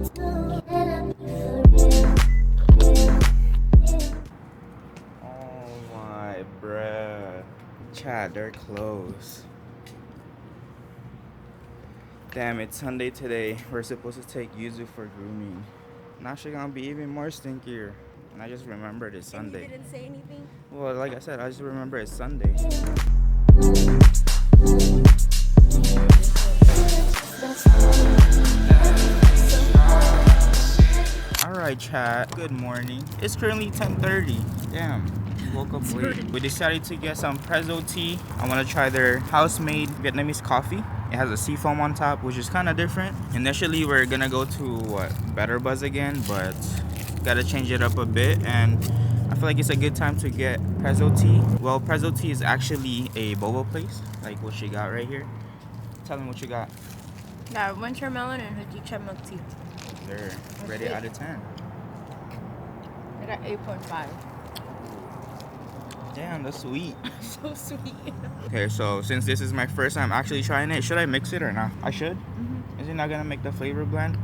Oh my bruh. Chat, they're closed. Damn, it's Sunday today. We're supposed to take Yuzu for grooming. Now she's gonna be even more stinkier. And I just remembered it's Sunday. And you didn't say anything? Well, like I said, I just remember it's Sunday. Alright chat, good morning. It's currently 10:30. Damn, woke up late. We decided to get some prezzo tea. I want to try their house-made Vietnamese coffee. It has a seafoam on top, which is kind of different. Initially, we're gonna go to Better Buzz again, but gotta change it up a bit. And I feel like it's a good time to get prezzo tea. Well, prezzo tea is actually a boba place, like what she got right here. Tell me what you got. Yeah, winter melon and Hajicha milk tea. They're rated out of 10. I got 8.5. Damn, that's sweet. So sweet. Okay, so since this is my first time actually trying it, should I mix it or not? I should? Is it not gonna make the flavor blend?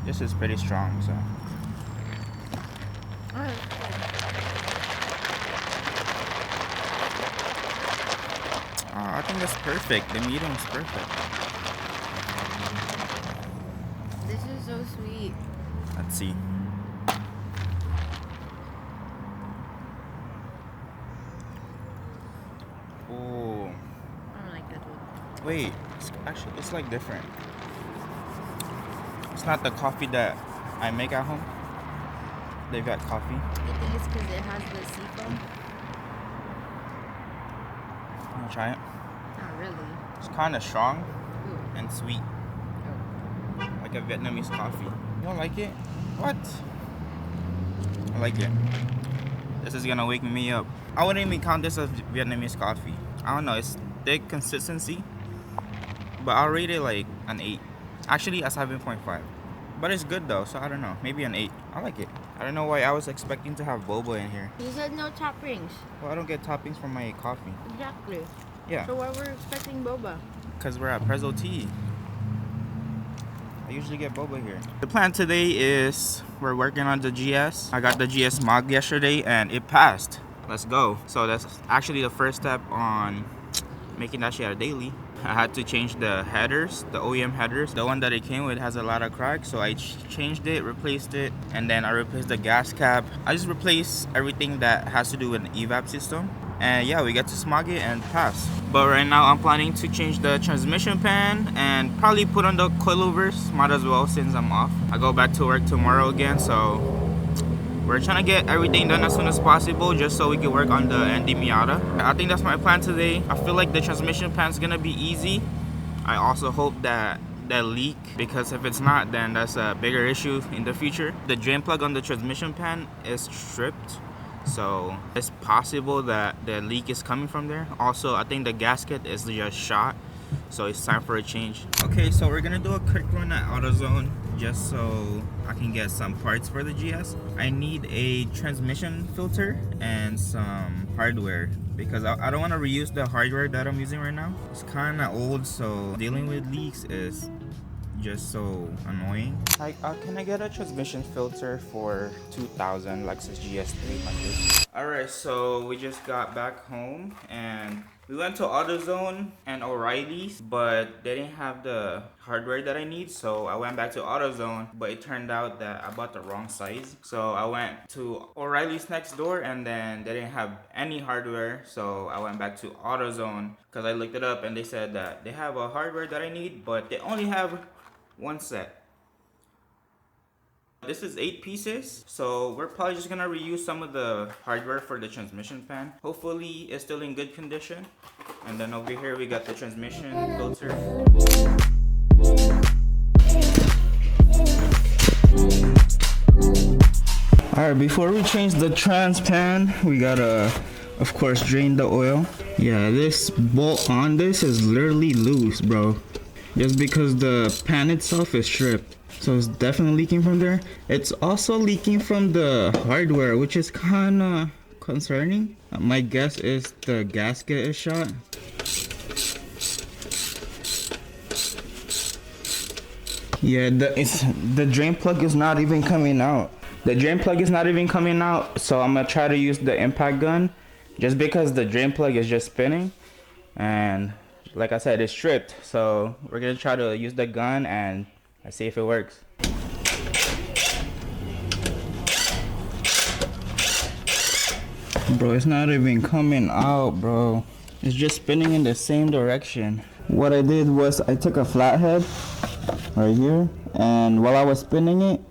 This is pretty strong, so. I think that's perfect. The medium's perfect. This is so sweet. Let's see. Oh. I don't like that one. Wait, it's like different. It's not the coffee that I make at home. They've got coffee. You think it's because it has the seafoam? Wanna try it? Not really. It's kind of strong Ooh. and sweet. Like a Vietnamese coffee. You don't like it? What? I like it. This is gonna wake me up. I wouldn't even count this as Vietnamese coffee. I don't know, it's thick consistency. But I'll rate it like an 8. Actually a 7.5. But it's good though, so I don't know. Maybe an 8. I like it. I don't know why I was expecting to have boba in here. You said no toppings. Well, I don't get toppings from my coffee. Exactly. Yeah, So why were you expecting boba? because we're at prezzo tea. I usually get boba here. The plan today is we're working on the GS. I got the GS mod yesterday and it passed. Let's go. So that's actually the first step on making that shit a daily. I had to change the headers, the OEM headers. The one that it came with has a lot of cracks, so I changed it, replaced it, and then I replaced the gas cap. I just replaced everything that has to do with the evap system. And yeah, we get to smog it and pass. But right now I'm planning to change the transmission pan and probably put on the coilovers. Might as well since I'm off. I go back to work tomorrow again, so we're trying to get everything done as soon as possible just so we can work on the ND Miata. I think that's my plan today. I feel like the transmission pan's gonna be easy. I also hope that leak, because if it's not, then that's a bigger issue in the future. The drain plug on the transmission pan is stripped, so it's possible that the leak is coming from there. Also, I think the gasket is just shot, so it's time for a change. Okay, so we're gonna do a quick run at AutoZone just so I can get some parts for the GS. I need a transmission filter and some hardware because I don't want to reuse the hardware that I'm using right now. It's kind of old, so dealing with leaks is just so annoying. Can I get a transmission filter for 2000 Lexus GS300? Alright, so we just got back home and we went to AutoZone and O'Reilly's, but they didn't have the hardware that I need, so I went back to AutoZone, but it turned out that I bought the wrong size. So I went to O'Reilly's next door and then they didn't have any hardware, so I went back to AutoZone because I looked it up and they said that they have a hardware that I need, but they only have one set. This is 8 pieces, so we're probably just gonna reuse some of the hardware for the transmission pan. Hopefully it's still in good condition. And then over here we got the transmission filter. Alright, before we change the trans pan, we gotta of course drain the oil. Yeah, this bolt on this is literally loose, bro. Just because the pan itself is stripped. So it's definitely leaking from there. It's also leaking from the hardware, which is kind of concerning. My guess is the gasket is shot. Yeah, the drain plug is not even coming out. The drain plug is not even coming out, so I'm gonna try to use the impact gun, just because the drain plug is just spinning, and like I said, it's stripped. So we're gonna try to use the gun and see if it works. Bro, it's not even coming out, bro. It's just spinning in the same direction. What I did was I took a flathead right here, and while I was spinning it,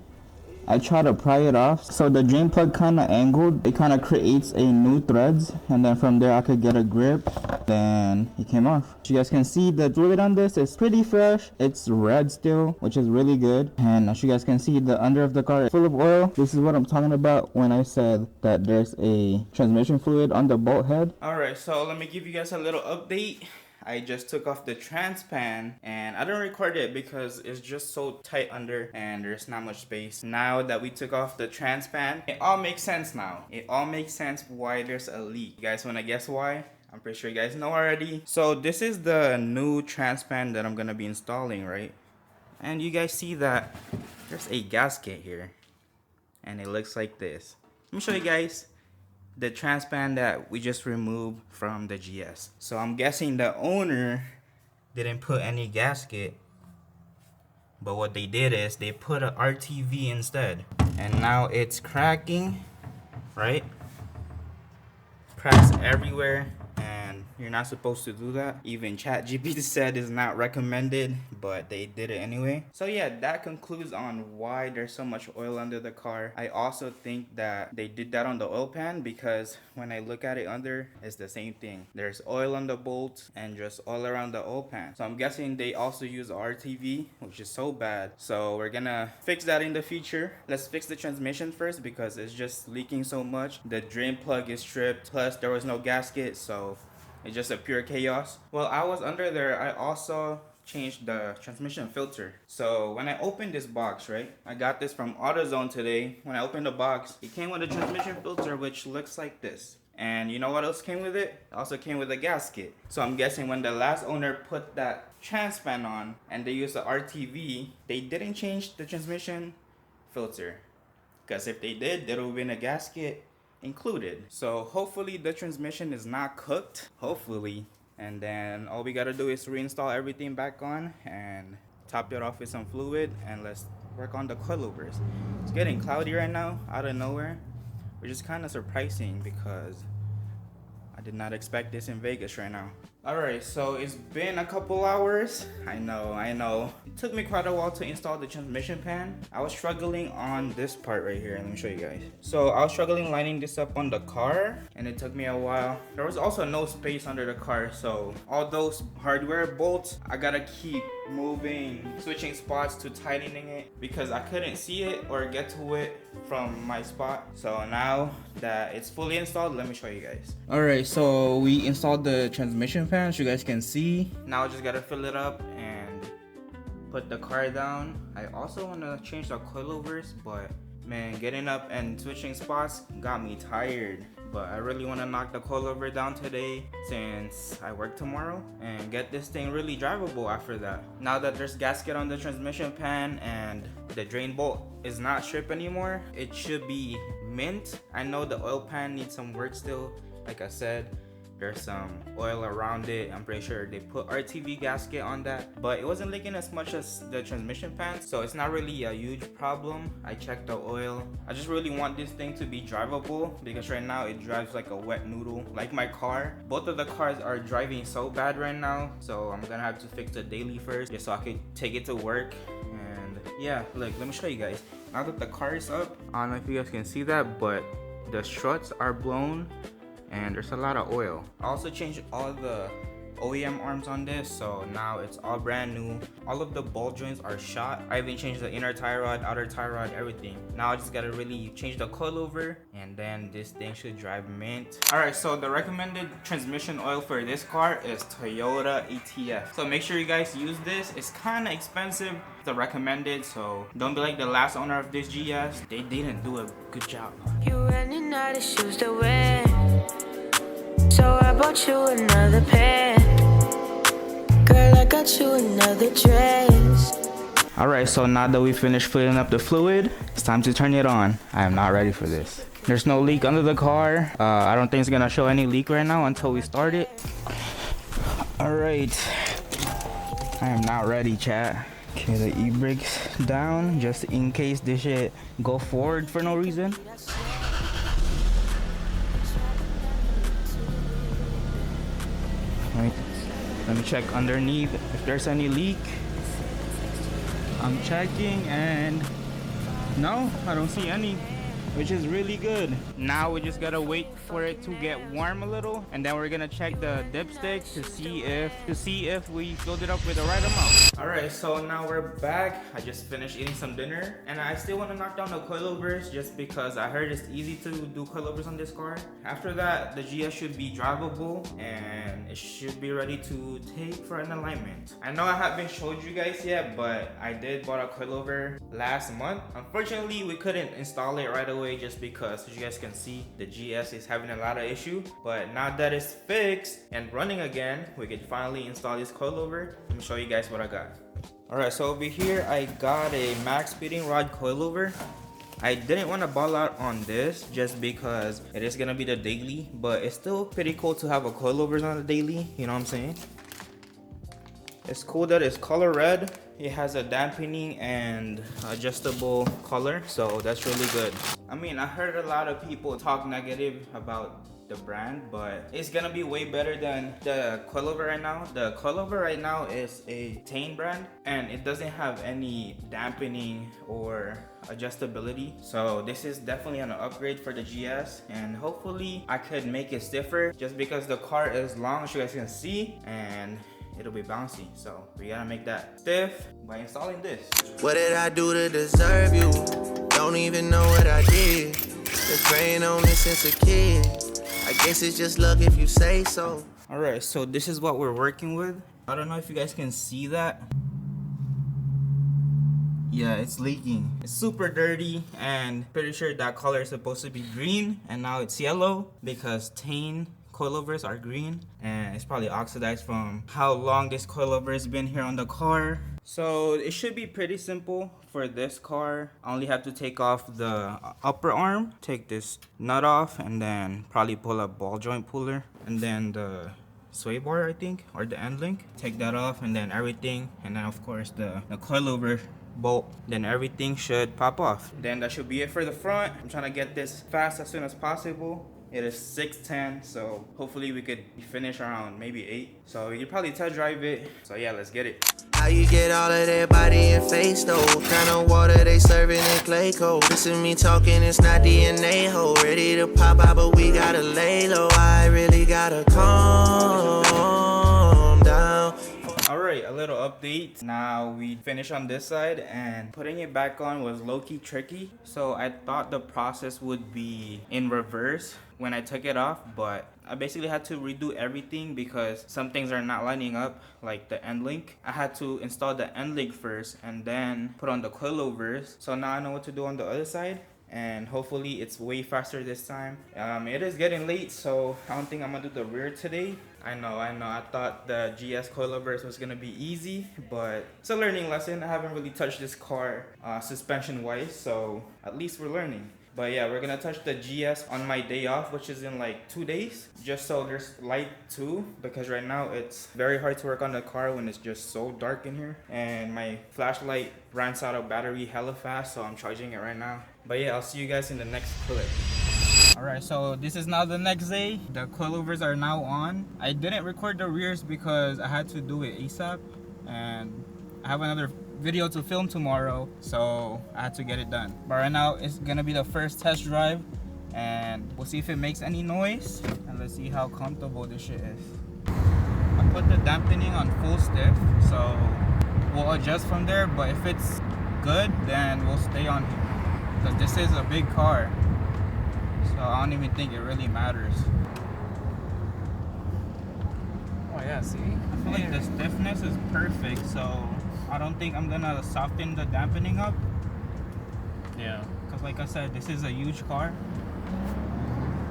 I tried to pry it off. So the drain plug kind of angled. It kind of creates a new threads, and then from there I could get a grip. Then it came off. As you guys can see, the fluid on this is pretty fresh. It's red still, which is really good. And as you guys can see, the under of the car is full of oil. This is what I'm talking about when I said that there's a transmission fluid on the bolt head. Alright, so let me give you guys a little update. I just took off the trans pan, and I didn't record it because it's just so tight under and there's not much space. Now that we took off the trans pan, it all makes sense now. It all makes sense why there's a leak. You guys want to guess why? I'm pretty sure you guys know already. So this is the new trans pan that I'm gonna be installing, right? And you guys see that there's a gasket here, and it looks like this. Let me show you guys the trans pan that we just removed from the GS. So I'm guessing the owner didn't put any gasket, but what they did is they put a RTV instead, and now it's cracking, right? Cracks everywhere, and you're not supposed to do that. Even ChatGPT said it's not recommended, but they did it anyway. So yeah, that concludes on why there's so much oil under the car. I also think that they did that on the oil pan, because when I look at it under, it's the same thing. There's oil on the bolts and just all around the oil pan. So I'm guessing they also use RTV, which is so bad. So we're gonna fix that in the future. Let's fix the transmission first, because it's just leaking so much. The drain plug is stripped, plus there was no gasket, so it's just a pure chaos. While I was under there, I also changed the transmission filter. So when I opened this box, right, I got this from AutoZone today. When I opened the box, it came with a transmission filter, which looks like this. And you know what else came with it? It also came with a gasket. So I'm guessing when the last owner put that trans pan on and they used the RTV, they didn't change the transmission filter. Because if they did, there would have been a gasket included. So hopefully the transmission is not cooked, hopefully, and then all we gotta do is reinstall everything back on and top it off with some fluid, and let's work on the coilovers. It's getting cloudy right now out of nowhere, which is kind of surprising because I did not expect this in Vegas right now. Alright, so it's been a couple hours. I know. It took me quite a while to install the transmission pan. I was struggling on this part right here. Let me show you guys. So I was struggling lining this up on the car, and it took me a while. There was also no space under the car, so all those hardware bolts, I gotta keep moving, switching spots to tightening it, because I couldn't see it or get to it from my spot. So now that it's fully installed, let me show you guys. Alright, so we installed the transmission pan, as you guys can see. Now I just gotta fill it up and put the car down. I also want to change the coilovers, but man, getting up and switching spots got me tired. But I really want to knock the coilover down today, since I work tomorrow, and get this thing really drivable after that. Now that there's gasket on the transmission pan and the drain bolt is not stripped anymore, it should be mint. I know the oil pan needs some work still. Like I said, there's some oil around it. I'm pretty sure they put RTV gasket on that, but it wasn't leaking as much as the transmission pan, so it's not really a huge problem. I checked the oil. I just really want this thing to be drivable, because right now it drives like a wet noodle, like my car. Both of the cars are driving so bad right now, so I'm gonna have to fix it daily first, just so I could take it to work. And yeah, look, let me show you guys. Now that the car is up, I don't know if you guys can see that, but the struts are blown and there's a lot of oil. I also changed all the OEM arms on this, so now it's all brand new. All of the ball joints are shot. I even changed the inner tie rod, outer tie rod, everything. Now I just gotta really change the coilover, and then this thing should drive mint. Alright, so the recommended transmission oil for this car is Toyota ETF. So make sure you guys use this. It's kinda expensive, the recommended, so don't be like the last owner of this GS. They didn't do a good job. You running out of shoes to wear, so I bought you another pair. Girl, I got you another dress. Alright, so now that we finished filling up the fluid, it's time to turn it on. I am not ready for this. There's no leak under the car. I don't think it's gonna show any leak right now until we start it. Alright. I am not ready, chat. Okay, the e-brake's down just in case this shit go forward for no reason. Right. Let me check underneath if there's any leak. I'm checking and no, I don't see any, which is really good. Now we just gotta wait for it to get warm a little, and then we're gonna check the dipstick to see if we filled it up with the right amount. All right, so now we're back. I just finished eating some dinner, and I still want to knock down the coilovers just because I heard it's easy to do coilovers on this car. After that, the GS should be drivable and it should be ready to take for an alignment. I know I haven't showed you guys yet, but I did bought a coilover last month. Unfortunately, we couldn't install it right away just because, as you guys can see, the GS is having a lot of issue. But now that it's fixed and running again, we can finally install this coilover. Let me show you guys what I got. Alright, so over here I got a max speeding rod coilover. I didn't want to ball out on this just because it is gonna be the daily, but it's still pretty cool to have a coilovers on the daily, you know what I'm saying? It's cool that it's color red. It has a dampening and adjustable color, so that's really good. I mean, I heard a lot of people talk negative about the brand, but it's gonna be way better than the coilover right now. The coilover right now is a Tane brand and it doesn't have any dampening or adjustability, so this is definitely an upgrade for the GS, and hopefully I could make it stiffer just because the car is long, as you guys can see, and it'll be bouncy, so we gotta make that stiff by installing this. What did I do to deserve you? Don't even know what I did. Been praying on this since a kid. I guess it's just luck if you say so. Alright, so this is what we're working with. I don't know if you guys can see that. Yeah, it's leaking. It's super dirty, and pretty sure that color is supposed to be green and now it's yellow because Tane coilovers are green, and it's probably oxidized from how long this coilover has been here on the car. So it should be pretty simple for this car. I only have to take off the upper arm, take this nut off, and then probably pull a ball joint puller, and then the sway bar, I think, or the end link. Take that off, and then everything, and then of course the coilover bolt, then everything should pop off. Then that should be it for the front. I'm trying to get this fast as soon as possible. It is 6:10, so hopefully we could finish around maybe 8. So you could probably test drive it. So yeah, let's get it. How you get all of that body and face though? What kind of water they serving in clay cold? This is me talking, it's not DNA ho. Ready to pop out, but we gotta lay low. I really gotta calm down. Alright, a little update. Now we finished on this side, and putting it back on was low-key tricky. So I thought the process would be in reverse when I took it off, but I basically had to redo everything because some things are not lining up, like the end link. I had to install the end link first and then put on the coilovers. So now I know what to do on the other side, and hopefully it's way faster this time. It is getting late, so I don't think I'm gonna do the rear today. I know. I thought the GS coilovers was gonna be easy, but it's a learning lesson. I haven't really touched this car suspension wise, so at least we're learning. But yeah, we're gonna touch the GS on my day off, which is in like 2 days, just so there's light too, because right now it's very hard to work on the car when it's just so dark in here, and my flashlight runs out of battery hella fast, so I'm charging it right now. But yeah, I'll see you guys in the next clip. Alright, so this is now the next day. The coilovers are now on. I didn't record the rears because I had to do it ASAP, and I have another video to film tomorrow, so I had to get it done. But right now it's gonna be the first test drive, and we'll see if it makes any noise, and let's see how comfortable this shit is. I put the dampening on full stiff, so we'll adjust from there, but if it's good, then we'll stay on here, because this is a big car, so I don't even think it really matters. Oh yeah, see? I feel like the stiffness is perfect, so I don't think I'm gonna soften the dampening up. Yeah. Cause like I said, this is a huge car,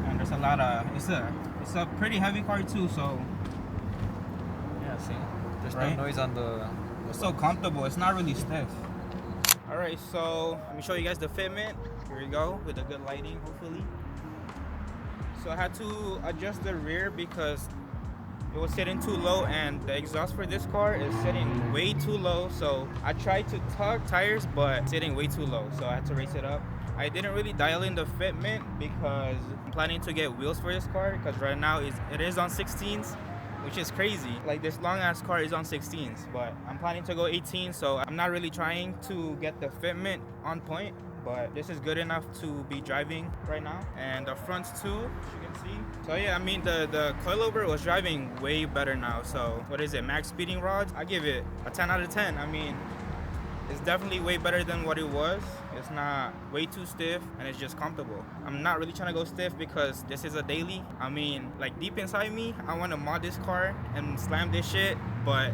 and there's a lot of, it's a pretty heavy car too, so Yeah, see? There's right? no noise on the... It's so comfortable. It's not really stiff. All right, so let me show you guys the fitment. Here we go with the good lighting, hopefully. So I had to adjust the rear because it was sitting too low, and the exhaust for this car is sitting way too low. So I tried to tug tires, but sitting way too low, so I had to raise it up. I didn't really dial in the fitment because I'm planning to get wheels for this car, because right now it is on 16s, which is crazy. Like, this long ass car is on 16s, but I'm planning to go 18, so I'm not really trying to get the fitment on point, but this is good enough to be driving right now. And the fronts too, as you can see. So yeah, I mean, the coilover was driving way better now. So what is it, max speeding rods? I give it a 10 out of 10. I mean, it's definitely way better than what it was. It's not way too stiff, and it's just comfortable. I'm not really trying to go stiff because this is a daily. I mean, like, deep inside me, I want to mod this car and slam this shit, but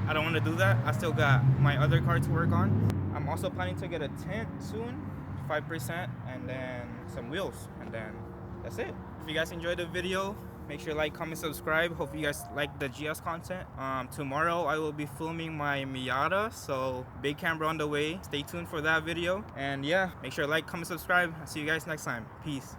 I don't want to do that. I still got my other car to work on. I'm also planning to get a tint soon, 5%, and then some wheels, and then that's it. If you guys enjoyed the video, make sure to like, comment, subscribe. Hope you guys like the GS content. Tomorrow I will be filming my Miata, so big camera on the way. Stay tuned for that video. And yeah, make sure to like, comment, subscribe. I'll see you guys next time. Peace.